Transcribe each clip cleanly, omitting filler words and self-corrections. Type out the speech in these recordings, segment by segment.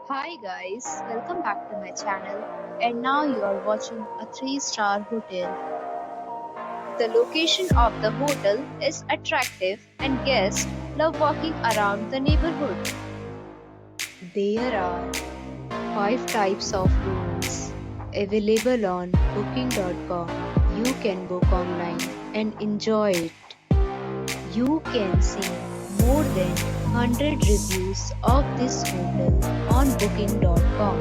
Hi guys, welcome back to my channel. And now you are watching a 3-star hotel. The location of the hotel is attractive and guests love walking around the neighborhood. There are 5 types of rooms available on booking.com. You can book online and enjoy it. You can see more than 100 reviews of this hotel on booking.com.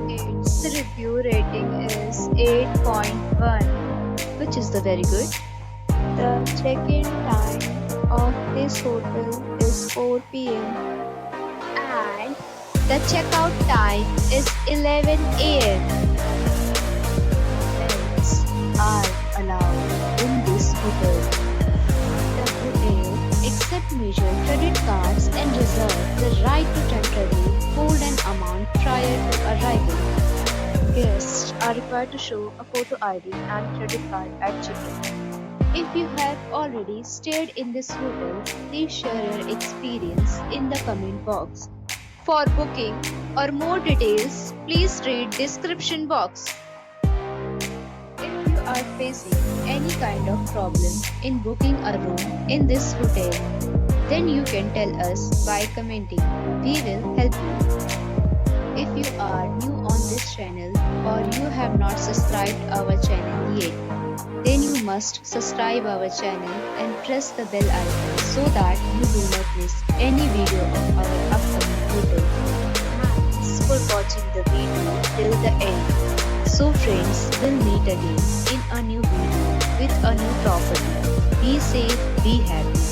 Its review rating is 8.1, which is the very good. The check-in time of this hotel is 4 p.m. and the checkout time is 11 a.m. Pets are allowed in this hotel. The hotel accepts major credit cards and reserves the right to temporarily hold an amount prior to arrival. Guests are required to show a photo ID and credit card at check-in. If you have already stayed in this hotel, please share your experience in the comment box. For booking or more details, please read description box. If you are facing any kind of problem in booking a room in this hotel, then you can tell us by commenting. We will help you. If you are new on this channel or you have not subscribed our channel yet, then you must subscribe our channel and press the bell icon so that you will not miss any video of our upcoming hotel. Thanks for watching the video till the end. So friends, we'll meet again in a new video with a new property. Be safe, be happy.